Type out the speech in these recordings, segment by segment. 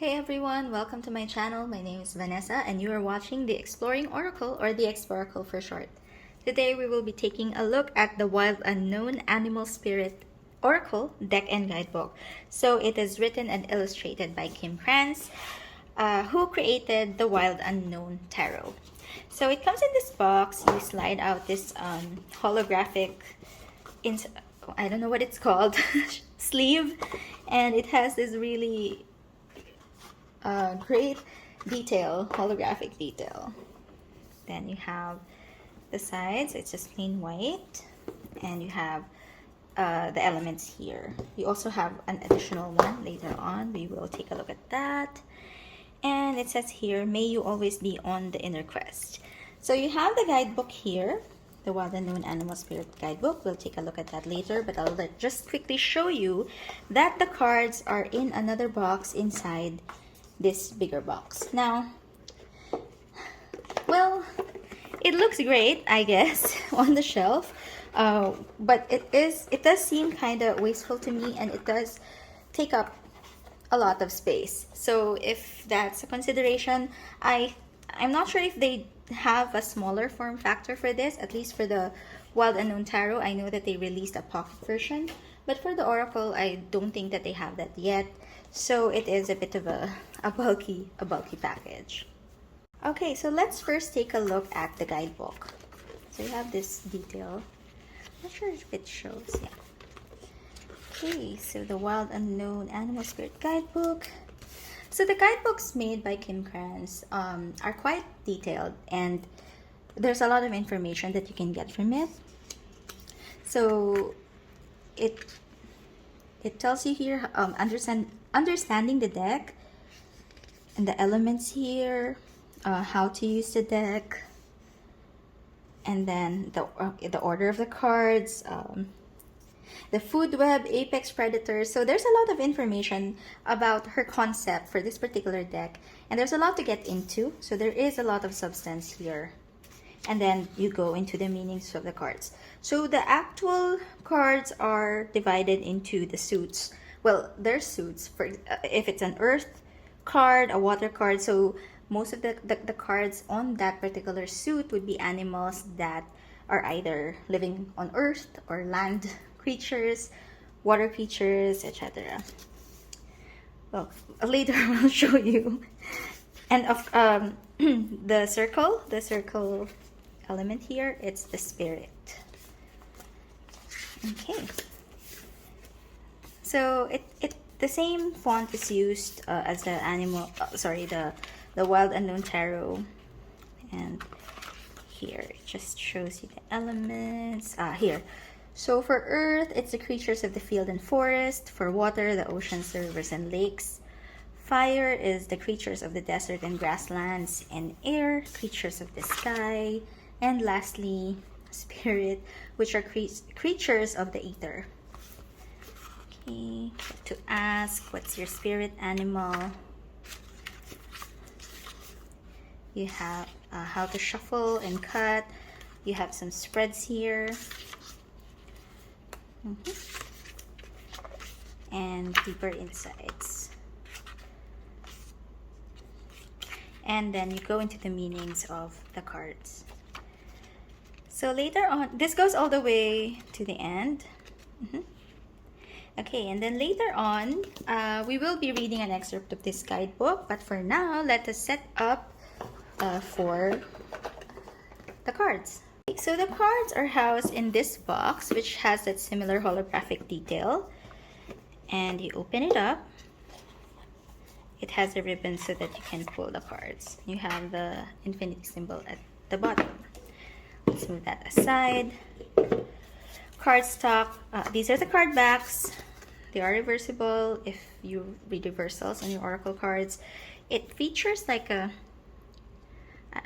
Hey everyone, welcome to my channel. My name is Vanessa and you are watching the Exploring Oracle, or the Exploracle for short. Today we will be taking a look at the Wild Unknown Animal Spirit Oracle deck and guidebook. So it is written and illustrated by Kim Krantz, who created the Wild Unknown Tarot. So it comes in this box. You slide out this holographic, I don't know what it's called, sleeve, and it has this really great detail, holographic detail. Then you have the sides, it's just plain white, and you have the elements here. You also have an additional one later on. We will take a look at that. And it says here, may you always be on the inner quest. So you have the guidebook here, the Wild Unknown Animal Spirit Guidebook. We'll take a look at that later, but I'll just quickly show you that the cards are in another box inside this bigger box. Now, well, it looks great, I guess, on the shelf, but it does seem kind of wasteful to me, and it does take up a lot of space. So if that's a consideration, I'm not sure if they have a smaller form factor for this. At least for the Wild Unknown Tarot, I know that they released a pocket version, but for the Oracle, I don't think that they have that yet. So it is a bit of a bulky package. Okay, so let's first take a look at the guidebook. So you have this detail. Not sure if it shows. Yeah. Okay, so the Wild Unknown Animal Spirit Guidebook. So the guidebooks made by Kim Krantz are quite detailed, and there's a lot of information that you can get from it. So it tells you here understanding the deck and the elements here, how to use the deck, and then the order of the cards, the food web, apex predators. So there's a lot of information about her concept for this particular deck, and there's a lot to get into. So there is a lot of substance here, and then you go into the meanings of the cards. So the actual cards are divided into the suits. Well, there's suits for if it's an earth card, a water card. So most of the cards on that particular suit would be animals that are either living on earth or land creatures, water creatures, etc. Well, later I'll show you. And of the circle element here, it's the spirit. Okay. So the same font is used as the the Wild Unknown Tarot, and here it just shows you the elements. Here. So for earth, it's the creatures of the field and forest. For water, the oceans, the rivers, and lakes. Fire is the creatures of the desert and grasslands. And air, creatures of the sky. And lastly, spirit, which are creatures of the ether. Okay, to ask, what's your spirit animal? You have how to shuffle and cut. You have some spreads here. And deeper insights. And then you go into the meanings of the cards. So later on, this goes all the way to the end. Okay, and then later on, we will be reading an excerpt of this guidebook. But for now, let us set up for the cards. So the cards are housed in this box, which has that similar holographic detail. And you open it up. It has a ribbon so that you can pull the cards. You have the infinity symbol at the bottom. Let's move that aside. Cardstock. These are the card backs. They are reversible if you read reversals on your oracle cards. It features like a,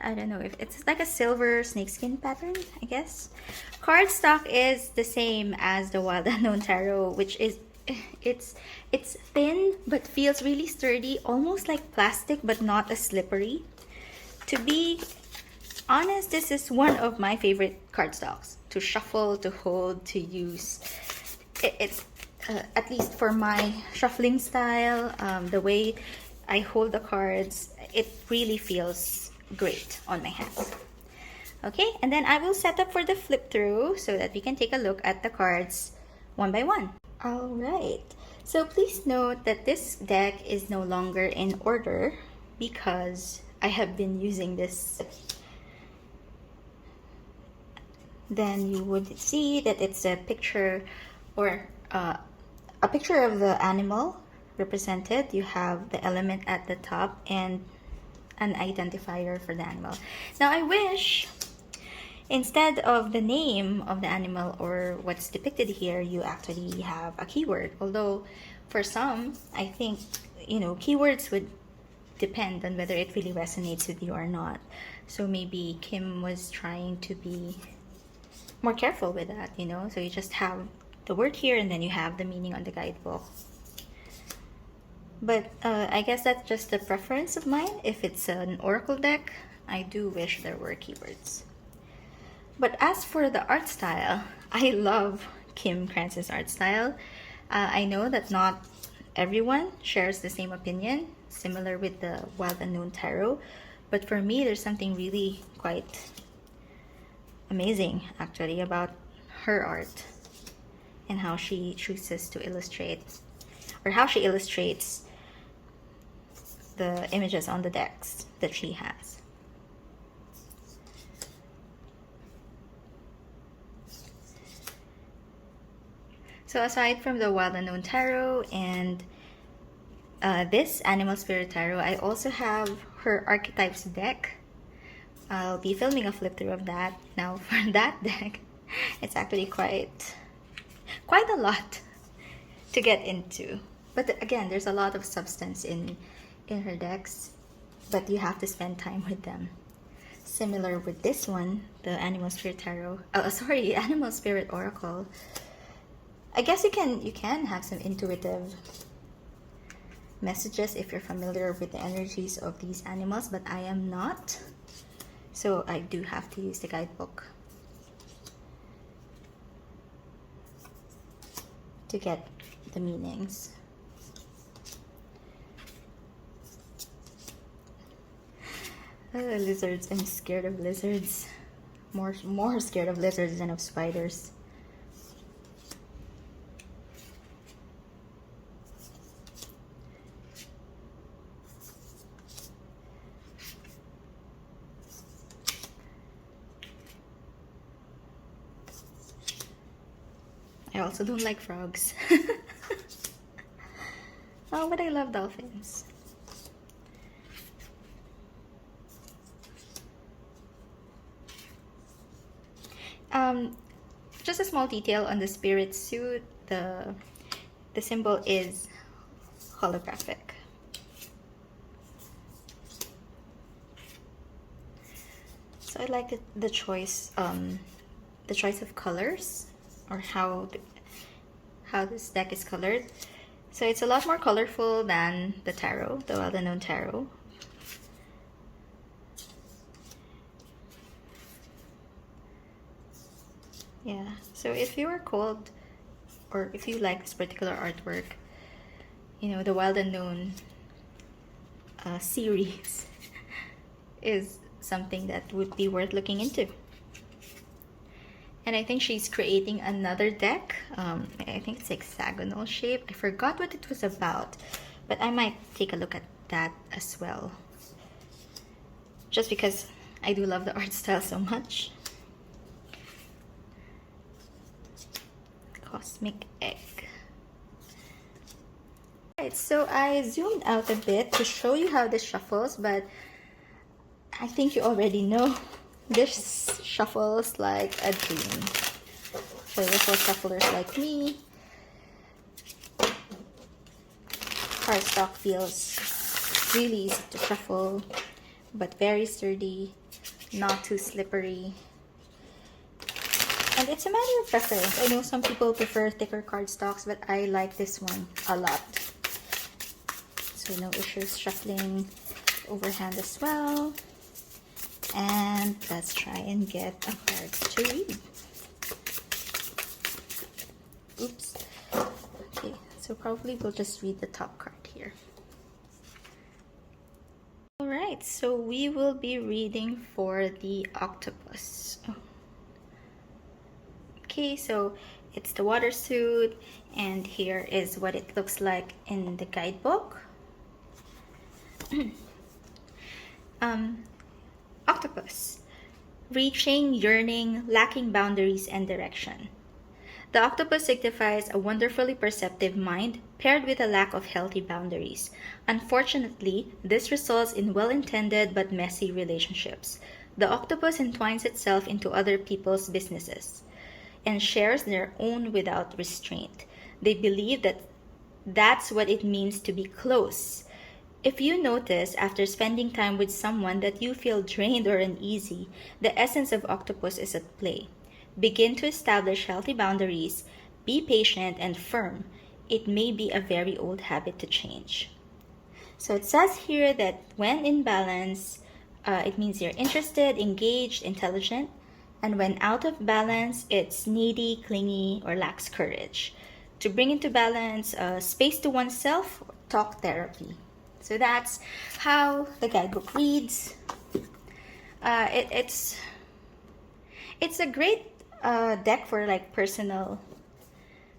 I don't know if it's like a silver snakeskin pattern, I guess. Cardstock is the same as the Wild Unknown Tarot, which is it's thin but feels really sturdy, almost like plastic but not as slippery. To be honest, this is one of my favorite cardstocks to shuffle, to hold, to use. It's at least for my shuffling style, the way I hold the cards, it really feels great on my hands. Okay, and then I will set up for the flip through so that we can take a look at the cards one by one. All right, so please note that this deck is no longer in order because I have been using this. Then you would see that it's a picture or a picture of the animal represented. You have the element at the top and an identifier for the animal. Now I wish instead of the name of the animal or what's depicted here, you actually have a keyword. Although for some, I think, you know, keywords would depend on whether it really resonates with you or not. So maybe Kim was trying to be more careful with that, you know. So you just have the word here and then you have the meaning on the guidebook. But I guess that's just a preference of mine. If it's an oracle deck, I do wish there were keywords. But as for the art style, I love Kim Krantz's art style. I know that not everyone shares the same opinion, similar with the Wild Unknown Tarot. But for me, there's something really quite amazing actually about her art and how she chooses to illustrate, or how she illustrates the images on the decks that she has. So aside from the Wild Unknown Tarot and this Animal Spirit Tarot, I also have her Archetypes deck. I'll be filming a flip through of that. Now for that deck, it's actually quite a lot to get into. But again, there's a lot of substance in her decks, but you have to spend time with them. Similar with this one, the Animal Spirit Tarot. Animal Spirit Oracle. I guess you can have some intuitive messages if you're familiar with the energies of these animals, but I am not. So I do have to use the guidebook to get the meanings. Lizards. I'm scared of lizards. More scared of lizards than of spiders. I also don't like frogs. Oh, but I love dolphins. Just a small detail on the spirit suit. The symbol is holographic. So I like the choice of colors, or how this deck is colored. So it's a lot more colorful than the tarot, the Wild Unknown Tarot. Yeah, so if you are called, or if you like this particular artwork, you know, the Wild Unknown series is something that would be worth looking into. And I think she's creating another deck. I think it's hexagonal shape. I forgot what it was about, but I might take a look at that as well. Just because I do love the art style so much. Cosmic Egg. Alright, so I zoomed out a bit to show you how this shuffles, but I think you already know. This shuffles like a dream. For the slow shufflers like me, cardstock feels really easy to shuffle, but very sturdy, not too slippery. And it's a matter of preference. I know some people prefer thicker cardstocks, but I like this one a lot. So no issues shuffling overhand as well. And let's try and get a card to read. Oops. Okay, so probably we'll just read the top card here. All right, so we will be reading for the octopus. Okay, so it's the water suit, and here is what it looks like in the guidebook. Octopus. Reaching, yearning, lacking boundaries and direction. The octopus signifies a wonderfully perceptive mind paired with a lack of healthy boundaries. Unfortunately, this results in well-intended but messy relationships. The octopus entwines itself into other people's businesses and shares their own without restraint. They believe that that's what it means to be close. If you notice after spending time with someone that you feel drained or uneasy, the essence of octopus is at play. Begin to establish healthy boundaries, be patient and firm. It may be a very old habit to change. So it says here that when in balance, it means you're interested, engaged, intelligent. And when out of balance, it's needy, clingy, or lacks courage. To bring into balance, space to oneself, talk therapy. So that's how the guidebook reads. It's a great deck for like personal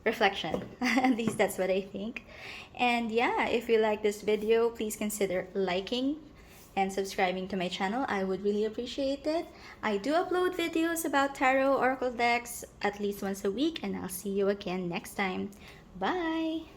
reflection. At least that's what I think. And yeah, if you like this video, please consider liking and subscribing to my channel. I would really appreciate it. I do upload videos about tarot oracle decks at least once a week, and I'll see you again next time. Bye!